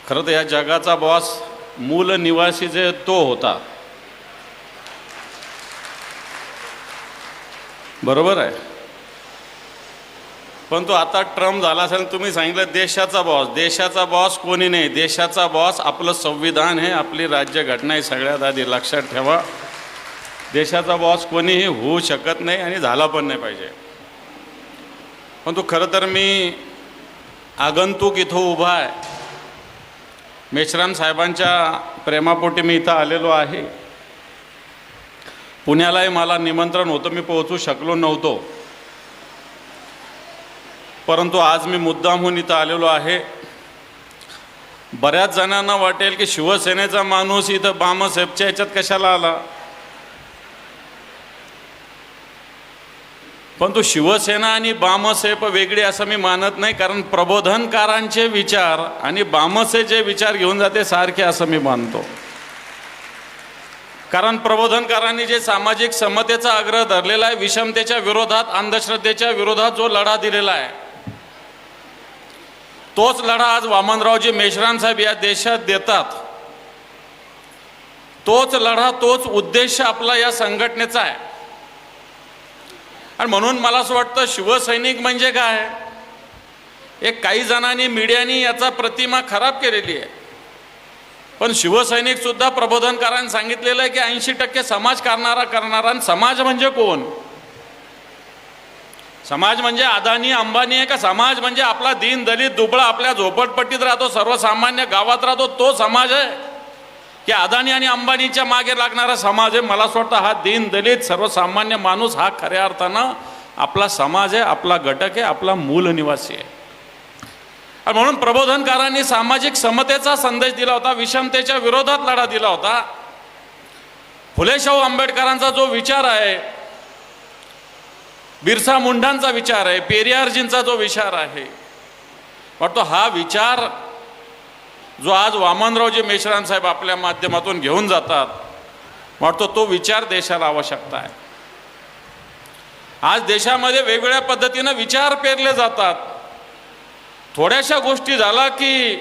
खरं तर या जगाचा बॉस मूल निवासी जे तो होता, बरोबर आहे. पण तो आता ट्रम्प झाला असेल. तुम्ही सांगितलं देशाचा बॉस. देशाचा बॉस कोणी नाही. देशाचा बॉस आपलं संविधान आहे, आपली राज्यघटना आहे. सगळ्यात आधी लक्षात ठेवा, देशाचा बॉस कोणीही होऊ शकत नाही आणि झाला पण नाही पाहिजे. पण तो खरं तर मी आगंतुक इथं उभा आहे. मेश्राम साहेबांच्या प्रेमापोटी मी इथं आलेलो आहे. पुण्यालाही मला निमंत्रण होतं, मी पोहोचू शकलो नव्हतो. परंतु आज मी मुद्दामहून इथं आलेलो आहे. बऱ्याच जणांना वाटेल की शिवसेनेचा माणूस इथं बामसाहेबच्या ह्याच्यात कशाला आला. पण तो शिवसेना आणि बामसाहेब वेगळी असं मी मानत नाही. कारण प्रबोधनकारांचे विचार आणि बामसेचे विचार घेऊन जाते सारखे असं मी मानतो. कारण प्रबोधनकारांनी जे सामाजिक समतेचा आग्रह धरलेला आहे, विषमतेच्या विरोधात, अंधश्रद्धेच्या विरोधात जो लढा दिलेला आहे, तोच लढा आज वामनरावजी मेश्राम साहेब या देशात देतात. तोच लढा, तोच उद्देश आपला या संघटनेचा आहे. आणि म्हणून मला असं वाटतं शिवसैनिक म्हणजे काय, एक काही जणांनी मीडियानी याचा प्रतिमा खराब केलेली आहे. पण शिवसैनिक सुद्धा प्रबोधनकारांनी सांगितलेलं आहे की 80% समाज करणारा. आणि समाज म्हणजे कोण? समाज म्हणजे अदानी अंबानी आहे का? समाज म्हणजे आपला दीन दलित दुबळा आपल्या झोपडपट्टीत राहतो, सर्वसामान्य गावात राहतो, तो समाज आहे की अदानी आणि अंबानीच्या मागे लागणारा समाज आहे? मला असं वाटतं हा दीन दलित सर्वसामान्य माणूस हा खऱ्या अर्थानं आपला समाज आहे, आपला घटक आहे, आपला मूल निवासी आहे. आणि म्हणून प्रबोधनकारांनी सामाजिक समतेचा संदेश दिला होता, विषमतेच्या विरोधात लढा दिला होता. फुले शाहू आंबेडकरांचा जो विचार आहे, बिरसा मुंडांचा विचार आहे, पेरियारजींचा जो विचार आहे, वाटतो हा विचार जो आज वामनरावजी मेश्राम साहेब आपल्या माध्यमातून घेऊन जातात, वाटतो तो विचार देशाला आवश्यकता आहे. आज देशामध्ये वेगवेगळ्या पद्धतीनं विचार पेरले जातात. थोड्याशा गोष्टी झाला की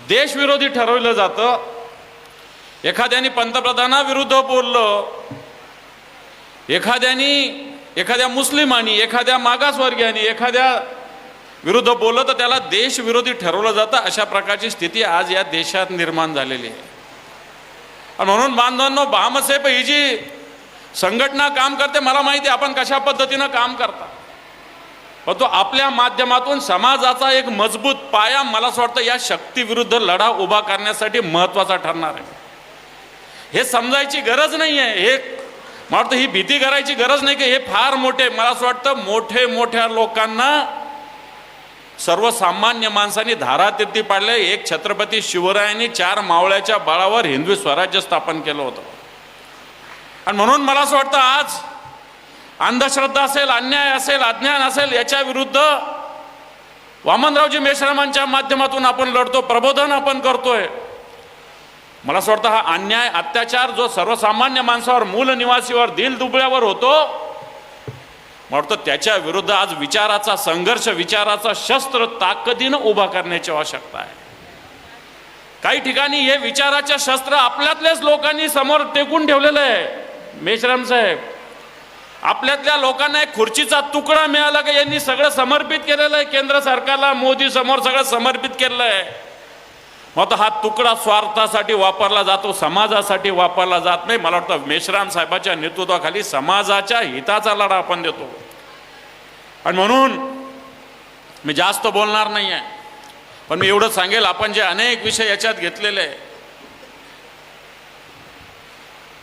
देशविरोधी ठरवलं जातं. एखाद्याने पंतप्रधानाविरुद्ध बोललं, एखाद्या मुस्लिमांनी, एखाद्या मागासवर्गीयांनी एखाद्या विरुद्ध बोललं तर त्याला देशविरोधी ठरवलं जातं. अशा प्रकारची स्थिती आज या देशात निर्माण झालेली आहे. आणि म्हणून बांधवांनो, बामसाहेब ही जी संघटना काम करते, मला माहिती आहे आपण कशा पद्धतीनं काम करता, पण तो आपल्या माध्यमातून समाजाचा एक मजबूत पाया मला असं वाटतं या शक्तीविरुद्ध लढा उभा करण्यासाठी महत्त्वाचा ठरणार आहे. हे समजायची गरज नाही आहे. हे मला वाटतं ही भीती करायची गरज नाही की हे फार मोठे, मला असं वाटतं मोठ्या लोकांना, सर्वसामान्य माणसांनी धारातीर्थी पाडले. एक छत्रपती शिवरायांनी 4 मावळ्याच्या बळावर हिंदवी स्वराज्य स्थापन केलं होतं. आणि म्हणून मला असं वाटतं आज अंधश्रद्धा असेल, अन्याय असेल, अज्ञान असेल, याच्या विरुद्ध वामनरावजी मेश्रामांच्या माध्यमातून आपण लढतो, प्रबोधन आपण करतोय. मला असं वाटतं हा अन्याय, अत्याचार जो सर्वसामान्य माणसावर, मूल निवासीवर, दिल दुबळ्यावर होतो, मला वाटतं त्याच्या विरुद्ध आज विचाराचा संघर्ष, विचाराचा शस्त्र ताकदीनं उभा करण्याची आवश्यकता आहे. काही ठिकाणी हे विचाराच्या शस्त्र आपल्यातलेच लोकांनी समोर टेकून ठेवलेलं आहे. मेश्राम साहेब, आपल्यातल्या लोकांना एक खुर्चीचा तुकडा मिळाला का यांनी सगळं समर्पित केलेलं आहे केंद्र सरकारला, मोदी समोर सगळं समर्पित केलेलं आहे. मग हा तुकडा स्वार्थासाठी वापरला जातो, समाजासाठी वापरला जात नाही. मला वाटतं मेश्राम साहेबांच्या नेतृत्वाखाली समाजाच्या हिताचा लढा आपण देतो. आणि म्हणून मी जास्त बोलणार नाही आहे, पण मी एवढं सांगेल, आपण जे अनेक विषय याच्यात घेतलेले आहे,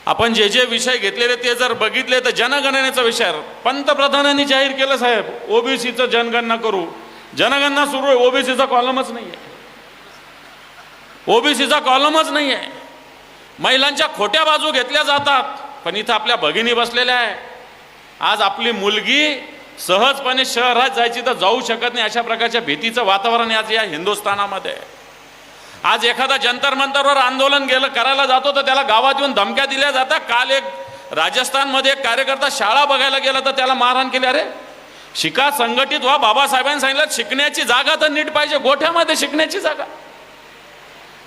आपण जे विषय घेतलेले ते जर बघितले तर जनगणनेचा विषय पंतप्रधानांनी जाहीर केलं, साहेब ओबीसीचं जनगणना करू. जनगणना सुरू आहे, ओबीसीचा कॉलमच नाही आहे. ओबीसीचा कॉलमच नाही आहे. महिलांच्या खोट्या बाजू घेतल्या जातात. पण इथं आपल्या भगिनी बसलेल्या आहे. आज आपली मुलगी सहजपणे शहरात जायची तर जाऊ शकत नाही, अशा प्रकारच्या भीतीचं वातावरण आज या हिंदुस्थानामध्ये. आज एखादा जंतर मंतरवर आंदोलन करायला जातो तर त्याला गावात येऊन धमक्या दिल्या जातात. काल एक राजस्थानमध्ये एक कार्यकर्ता शाळा बघायला गेला तर त्याला मारहाण केली. अरे शिका, संघटित व्हा. बाबासाहेबांनी सांगितलं शिकण्याची जागा तर नीट पाहिजे, गोठ्यामध्ये शिकण्याची जागा.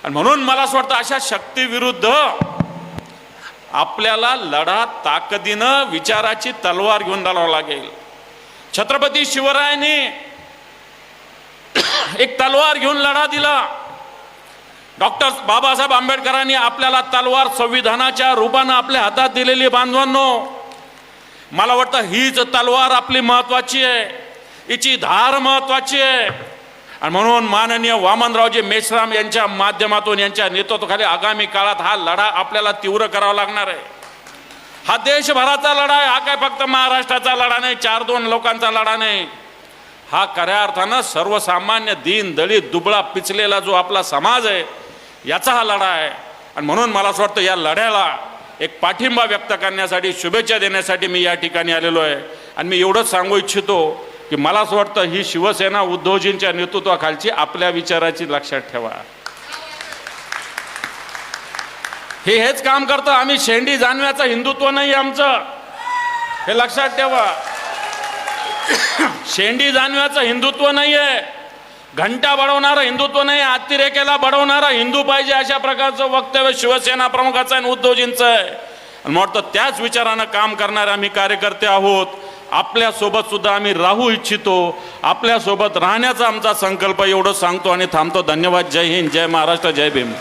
आणि म्हणून मला असं वाटतं अशा शक्तीविरुद्ध आपल्याला लढा ताकदीनं विचाराची तलवार घेऊन लढावं लागेल. छत्रपती शिवरायांनी एक तलवार घेऊन लढा दिला. डॉक्टर बाबासाहेब आंबेडकरांनी आपल्याला तलवार संविधानाच्या रूपानं आपल्या हातात दिलेली. बांधवांनो, मला वाटतं हीच तलवार आपली महत्वाची आहे, हिची धार महत्वाची आहे. आणि म्हणून माननीय वामनरावजी मेश्राम यांच्या माध्यमातून, यांच्या नेतृत्वाखाली आगामी काळात हा लढा आपल्याला तीव्र करावा लागणार आहे. हा देशभराचा लढा आहे. हा काय फक्त महाराष्ट्राचा लढा नाही, 4-2 लोकांचा लढा नाही. हा खऱ्या अर्थानं सर्वसामान्य दीन दलित दुबळा पिचलेला जो आपला समाज आहे याचा हा लढा आहे. आणि म्हणून मला असं वाटतं या लढ्याला एक पाठिंबा व्यक्त करण्यासाठी, शुभेच्छा देण्यासाठी मी या ठिकाणी आलेलो आहे. आणि मी एवढंच सांगू इच्छितो की मला असं वाटतं ही शिवसेना उद्धवजींच्या नेतृत्वाखालची आपल्या विचाराची लक्षात ठेवा. हेच काम करतं. आम्ही शेंडी जाणव्याचं हिंदुत्व नाही आमचं, हे लक्षात ठेवा. शेंडी जाणव्याचं हिंदुत्व नाही आहे, घंटा बडवणारं हिंदुत्व नाही, अतिरेकेला बडवणारा हिंदू पाहिजे अशा प्रकारचं वक्तव्य शिवसेना प्रमुखाचं आणि उद्धवजींचं आहे. आणि मला वाटतं त्याच विचारानं काम करणारे आम्ही कार्यकर्ते आहोत. आपल्यासोबत सुद्धा आम्ही राहू इच्छितो. आपल्यासोबत राहण्याचा आमचा संकल्प. एवढं सांगतो आणि थांबतो. धन्यवाद. जय हिंद, जय महाराष्ट्र, जय भीम.